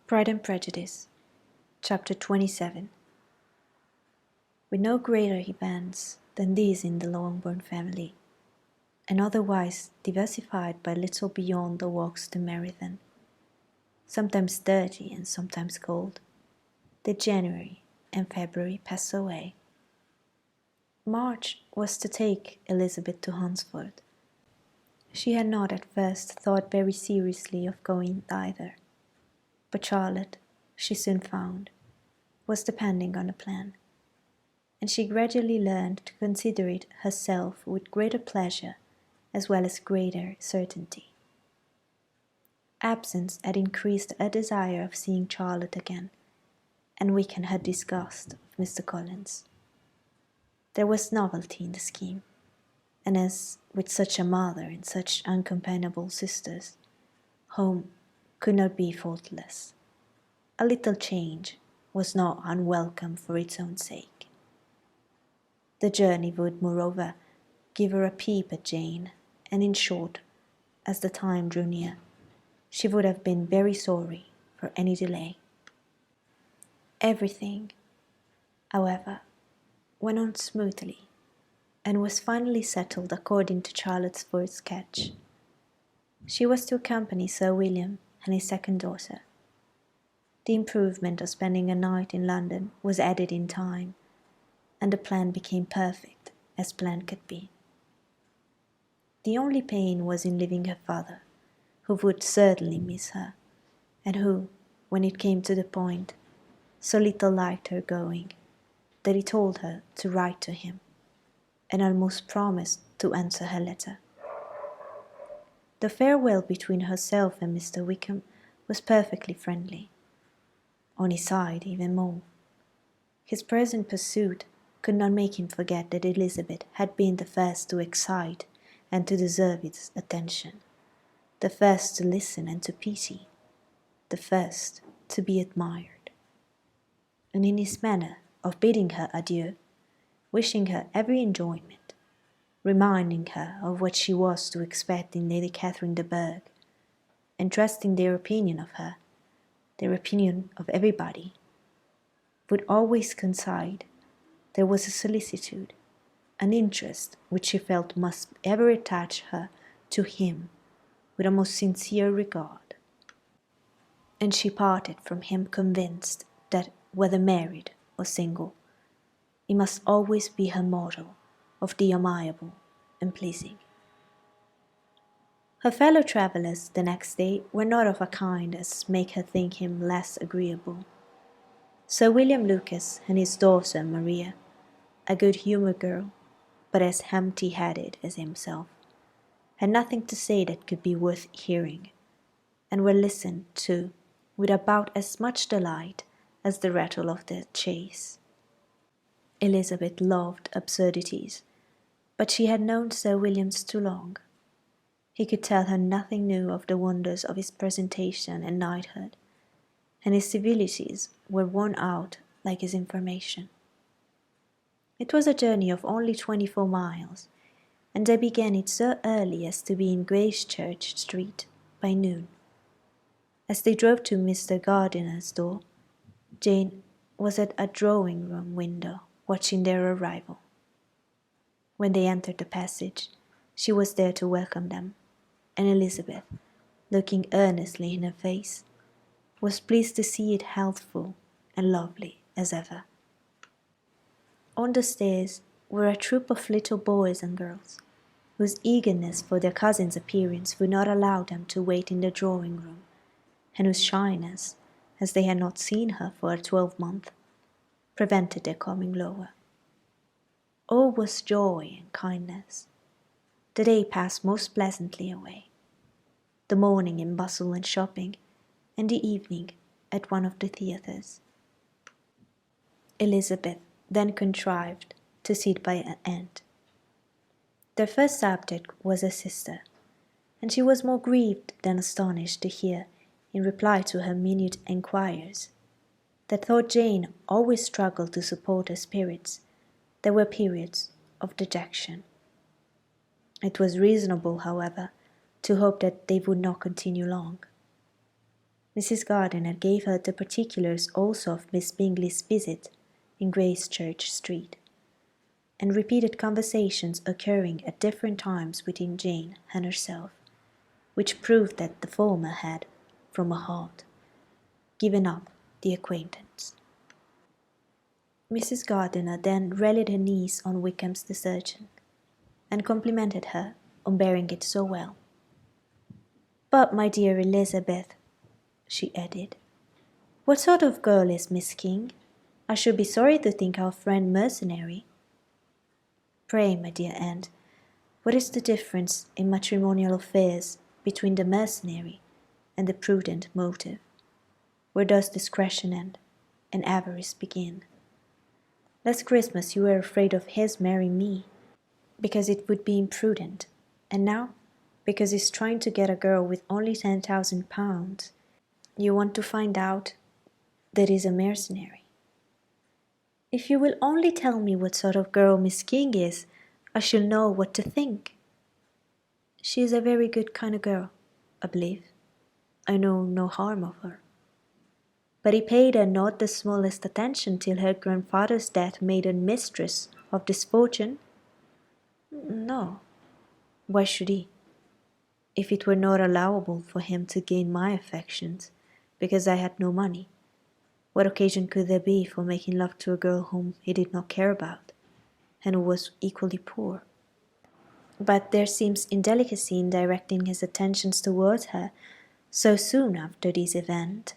Pride and Prejudice, Chapter 27. With no greater events than these in the Longbourn family, and otherwise diversified by little beyond the walks to Meryton, sometimes dirty and sometimes cold, did January and February pass away. March was to take Elizabeth to Hunsford. She had not at first thought very seriously of going thither, but Charlotte, she soon found, was depending on a plan, and she gradually learned to consider it herself with greater pleasure as well as greater certainty. Absence had increased her desire of seeing Charlotte again, and weakened her disgust of Mr. Collins. There was novelty in the scheme, and as with such a mother and such uncompanionable sisters, home could not be faultless. A little change was not unwelcome for its own sake. The journey would, moreover, give her a peep at Jane, and in short, as the time drew near, she would have been very sorry for any delay. Everything, however, went on smoothly, and was finally settled according to Charlotte's first sketch. She was to accompany Sir William and his second daughter. The improvement of spending a night in London was added in time, and the plan became perfect as plan could be. The only pain was in leaving her father, who would certainly miss her, and who, when it came to the point, so little liked her going, that he told her to write to him, and almost promised to answer her letter. The farewell between herself and Mr. Wickham was perfectly friendly, on his side even more. His present pursuit could not make him forget that Elizabeth had been the first to excite and to deserve its attention, the first to listen and to pity, the first to be admired. And in his manner of bidding her adieu, wishing her every enjoyment, reminding her of what she was to expect in Lady Catherine de Bourgh, and trusting their opinion of her, their opinion of everybody, would always coincide, there was a solicitude, an interest which she felt must ever attach her to him with a most sincere regard. And she parted from him convinced that, whether married or single, he must always be her model of the amiable and pleasing. Her fellow travellers the next day were not of a kind as make her think him less agreeable. Sir William Lucas and his daughter Maria, a good-humoured girl, but as empty-headed as himself, had nothing to say that could be worth hearing, and were listened to with about as much delight as the rattle of the chaise. Elizabeth loved absurdities, but she had known Sir William's too long. He could tell her nothing new of the wonders of his presentation and knighthood, and his civilities were worn out like his information. It was a journey of only 24 miles, and they began it so early as to be in Gracechurch Street by noon. As they drove to Mr. Gardiner's door, Jane was at a drawing-room window watching their arrival. When they entered the passage, she was there to welcome them, and Elizabeth, looking earnestly in her face, was pleased to see it healthful and lovely as ever. On the stairs were a troop of little boys and girls, whose eagerness for their cousin's appearance would not allow them to wait in the drawing-room, and whose shyness, as they had not seen her for a 12-month, prevented their coming lower. All was joy and kindness. The day passed most pleasantly away, the morning in bustle and shopping, and the evening at one of the theatres. Elizabeth then contrived to sit by her aunt. Their first subject was her sister, and she was more grieved than astonished to hear, in reply to her minute enquiries, that though Jane always struggled to support her spirits, there were periods of dejection. It was reasonable, however, to hope that they would not continue long. Mrs. Gardiner gave her the particulars also of Miss Bingley's visit in Gracechurch Street, and repeated conversations occurring at different times between Jane and herself, which proved that the former had, from her heart, given up the acquaintance. Mrs. Gardiner then rallied her niece on Wickham's desertion, and complimented her on bearing it so well. "But, my dear Elizabeth," she added, "what sort of girl is Miss King? I should be sorry to think our friend mercenary." "Pray, my dear aunt, what is the difference in matrimonial affairs between the mercenary and the prudent motive? Where does discretion end and avarice begin? Last Christmas you were afraid of his marrying me, because it would be imprudent, and now, because he's trying to get a girl with only £10,000, you want to find out that he's a mercenary." "If you will only tell me what sort of girl Miss King is, I shall know what to think." "She is a very good kind of girl, I believe. I know no harm of her." "But he paid her not the smallest attention till her grandfather's death made her mistress of this fortune?" "No. Why should he? If it were not allowable for him to gain my affections because I had no money, what occasion could there be for making love to a girl whom he did not care about, and who was equally poor? But there seems indelicacy in directing his attentions towards her so soon after this event.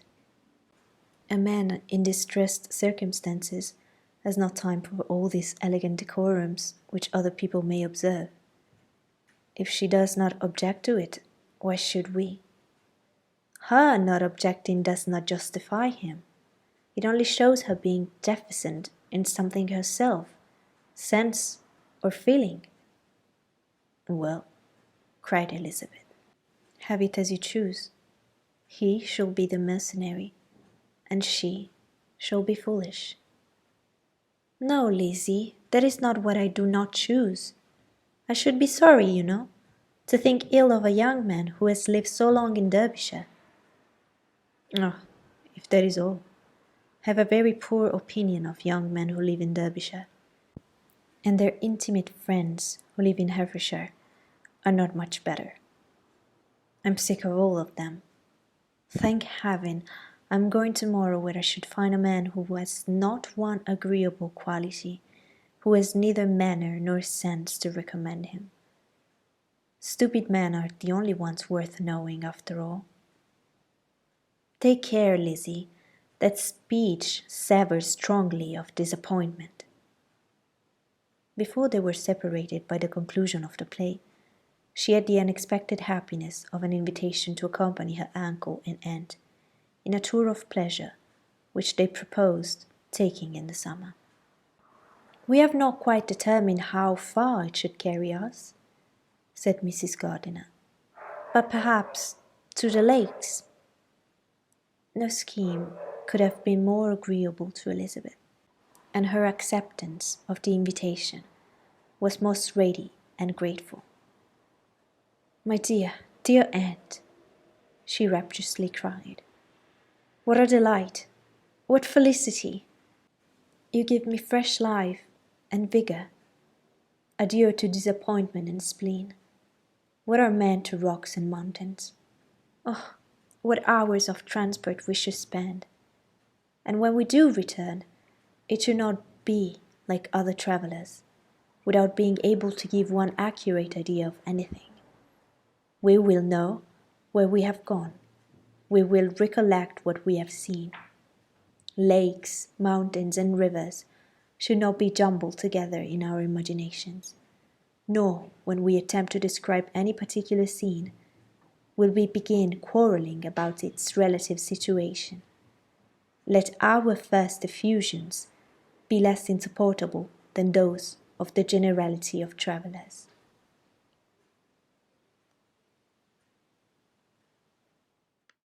A man in distressed circumstances has not time for all these elegant decorums which other people may observe. If she does not object to it, why should we? Her not objecting does not justify him. It only shows her being deficient in something herself, sense or feeling." "Well," cried Elizabeth, "have it as you choose. He shall be the mercenary, and she shall be foolish." "No, Lizzie, that is not what I do not choose. I should be sorry, you know, to think ill of a young man who has lived so long in Derbyshire." "Oh, if that is all, I have a very poor opinion of young men who live in Derbyshire, and their intimate friends who live in Herefordshire are not much better. I'm sick of all of them. Thank heaven, I'm going tomorrow where I should find a man who has not one agreeable quality, who has neither manner nor sense to recommend him. Stupid men are the only ones worth knowing, after all." "Take care, Lizzie, that speech savours strongly of disappointment." Before they were separated by the conclusion of the play, she had the unexpected happiness of an invitation to accompany her uncle and aunt in a tour of pleasure which they proposed taking in the summer. "We have not quite determined how far it should carry us," said Mrs. Gardiner, "but perhaps to the lakes." No scheme could have been more agreeable to Elizabeth, and her acceptance of the invitation was most ready and grateful. "My dear, dear aunt," she rapturously cried, "what a delight! What felicity! You give me fresh life and vigour. Adieu to disappointment and spleen. What are men to rocks and mountains? Oh, what hours of transport we should spend! And when we do return, it should not be like other travellers, without being able to give one accurate idea of anything. We will know where we have gone. We will recollect what we have seen. Lakes, mountains, and rivers should not be jumbled together in our imaginations, nor, when we attempt to describe any particular scene, will we begin quarrelling about its relative situation. Let our first effusions be less insupportable than those of the generality of travellers."